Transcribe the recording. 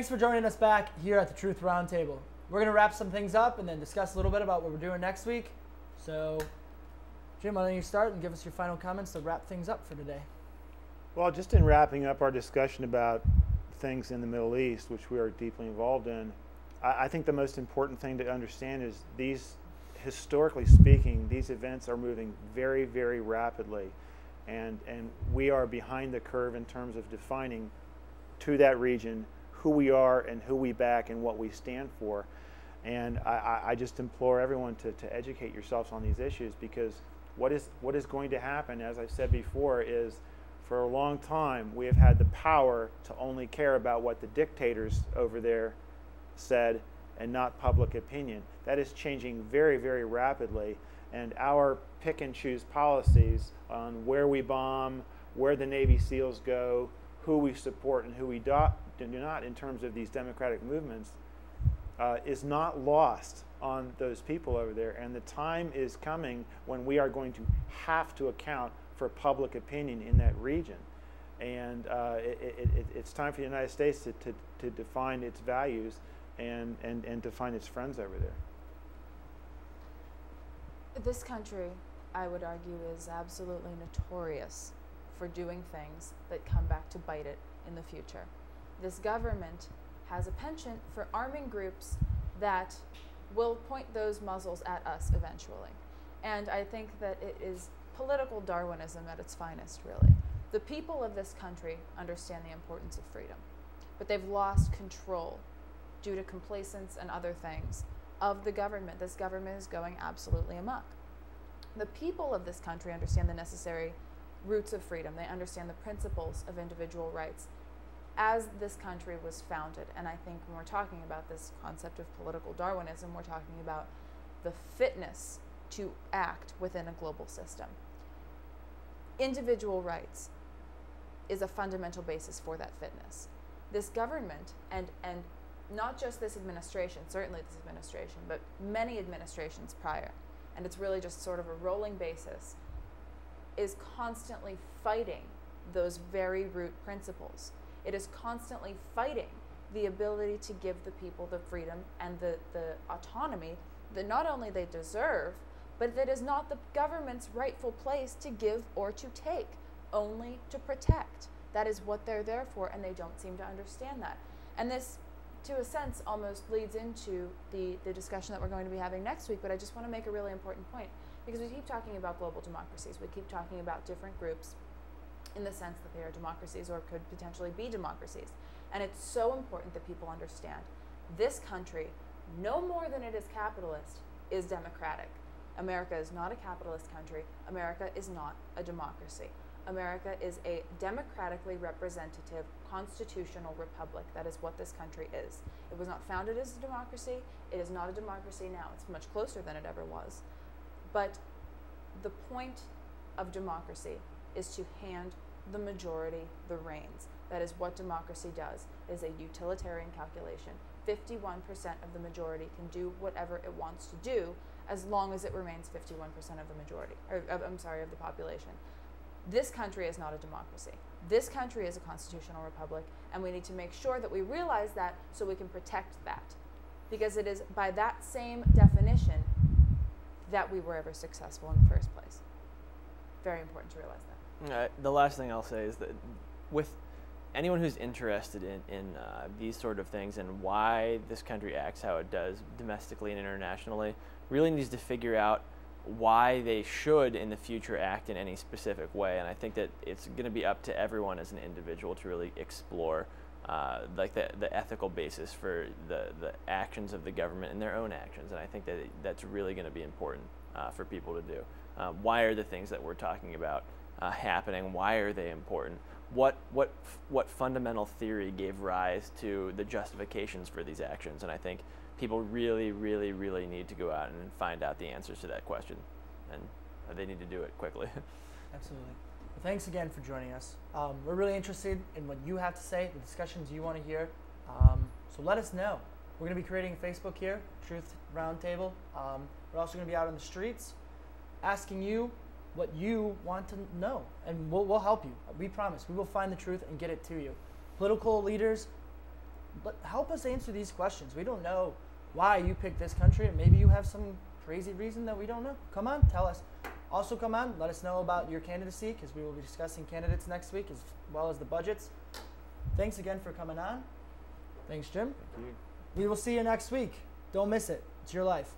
thanks for joining us back here at the Truth Roundtable. We're going to wrap some things up and then discuss a little bit about what we're doing next week. So, Jim, why don't you start and give us your final comments to wrap things up for today? Well, just in wrapping up our discussion about things in the Middle East, which we are deeply involved in, I think the most important thing to understand is these, historically speaking, these events are moving very, very rapidly. And we are behind the curve in terms of defining to that region who we are and who we back and what we stand for. And I just implore everyone to educate yourselves on these issues, because what is going to happen, as I've said before, is for a long time we have had the power to only care about what the dictators over there said and not public opinion. That is changing very, very rapidly, and our pick and choose policies on where we bomb, where the Navy SEALs go, who we support and who we do not in terms of these democratic movements is not lost on those people over there. And the time is coming when we are going to have to account for public opinion in that region. And it's time for the United States to define its values and define its friends over there. This country, I would argue, is absolutely notorious for doing things that come back to bite it in the future. This government has a penchant for arming groups that will point those muzzles at us eventually. And I think that it is political Darwinism at its finest, really. The people of this country understand the importance of freedom, but they've lost control due to complacence and other things of the government. This government is going absolutely amok. The people of this country understand the necessary roots of freedom. They understand the principles of individual rights as this country was founded. And I think when we're talking about this concept of political Darwinism, we're talking about the fitness to act within a global system. Individual rights is a fundamental basis for that fitness. This government, and not just this administration, certainly this administration, but many administrations prior, and it's really just sort of a rolling basis, is constantly fighting those very root principles. It is constantly fighting the ability to give the people the freedom and the autonomy that not only they deserve, but that is not the government's rightful place to give or to take, only to protect. That is what they're there for, and they don't seem to understand that. And this, to a sense, almost leads into the discussion that we're going to be having next week, but I just want to make a really important point, because we keep talking about global democracies. We keep talking about different groups in the sense that they are democracies or could potentially be democracies. And it's so important that people understand this country, no more than it is capitalist, is democratic. America is not a capitalist country. America is not a democracy. America is a democratically representative constitutional republic. That is what this country is. It was not founded as a democracy. It is not a democracy now. It's much closer than it ever was. But the point of democracy is to hand the majority the reins. That is what democracy does. It is a utilitarian calculation. 51% of the majority can do whatever it wants to do as long as it remains 51% of the majority, of the population. This country is not a democracy. This country is a constitutional republic, and we need to make sure that we realize that so we can protect that. Because it is by that same definition that we were ever successful in the first place. Very important to realize that. The last thing I'll say is that with anyone who's interested in these sort of things and why this country acts how it does domestically and internationally, really needs to figure out why they should in the future act in any specific way. And I think that it's going to be up to everyone as an individual to really explore like the ethical basis for the actions of the government and their own actions. And I think that that's really going to be important for people to do. Why are the things that we're talking about happening? Why are they important? What fundamental theory gave rise to the justifications for these actions? And I think people really, really, really need to go out and find out the answers to that question, and they need to do it quickly. Absolutely. Well, thanks again for joining us. We're really interested in what you have to say, the discussions you want to hear. So let us know. We're going to be creating a Facebook here, Truth Roundtable. We're also going to be out on the streets asking you what you want to know, and we'll help you. We promise. We will find the truth and get it to you. Political leaders, help us answer these questions. We don't know why you picked this country, and maybe you have some crazy reason that we don't know. Come on, tell us. Also, come on, let us know about your candidacy, because we will be discussing candidates next week as well as the budgets. Thanks again for coming on. Thanks, Jim. Thank you. We will see you next week. Don't miss it. It's your life.